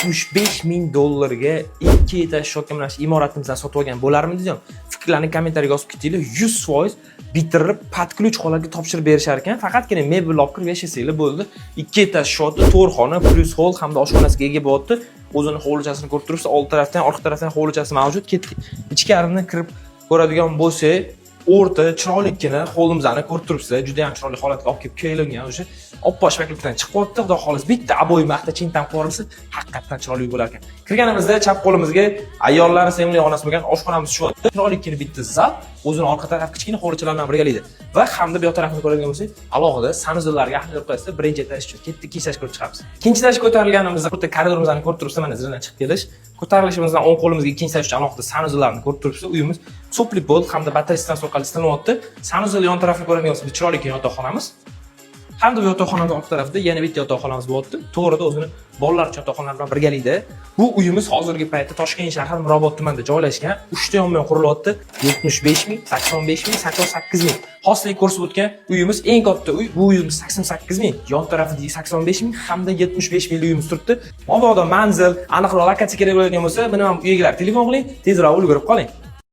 $75 ming ga 2 etaj shotga mana shu imoratimizdan sotib olgan bo'larmidingiz? Fikrlarni kommentariyga yozib ketinglar. 100% bitirib под ключ holatga topshirib berishar ekan. Faqatgina mebel olib kirib yashasanglar bo'ldi. 2 etaj shoti, 4 xona plus hol hamda oshxonasiga ega bo'lyapti. O'zini hovlichasini ko'rib turibsiz. Old tarafdan, orqa tarafdan hovlichasi mavjud. Ketdik. Ichkarini kirib ko'radigan bo'lsak, o'rta chiroylikgina hovlimizni ko'rib turibsiz. Juda ham chiroyli holatga olib kelib kelgan o'sha oppoq shakildan chiqib qolibdi. Xudo xolos bitta aboy maqta chintam qo'rilsa, haqiqatan chiroyli bo'lar ekan. Kirganimizda chap qo'limizga ayollar sevimli xonasi bo'lgan oshxonamiz tushyapti. Chiroylikgina bitta zal, o'zini orqa taraf kichkina hovlichalar bilan birgalikda. Va hamda bu yoq tarafni ko'radigan bo'lsak, alohida sanuzillarga ahamiyat qo'yasiz. Birinchi etaj uchun ketdik, ikkinchi etaj ko'rib chiqamiz. Ikkinchi etaj ko'tarilganimizda bitta koridorimizni ko'rib turibsiz, mana zildan chiqib kelish. Ko'tarilishimizdan o'ng qo'limizga ikkinchi etaj uchun alohida sanuzillarni ko'rib turibsiz. Uyimiz sopli bo'ldi hamda batteriya stansiya orqali ishlanyapti. Sanuzil yon tarafini ko'radigan bo'lsangiz, chiroyli yotoqxonamiz. Hamda bu yotoqxonaning orqa tarafida yana bitta yotoqxonamiz bo'lyapti. To'g'rida o'zini bolalar uchun yotoqxonalar bilan birgalikda. Bu uyimiz hozirgi paytda Toshkent shahar Mirobod tumanida joylashgan. 3 ta yonma-yon qurilyapti. 75 ming, 85 ming, 88 ming. Hoslik ko'rsatib o'tgan uyimiz eng katta uy. Bu uyimiz 88 ming, yon tarafida 85 ming hamda 75 ming uyimiz turibdi. Mabodo manzil, aniqroq lokatsiya kerak bo'ladigan bo'lsa, meni ham uyga kelib telefon qiling, tezroq ulgurib qoling.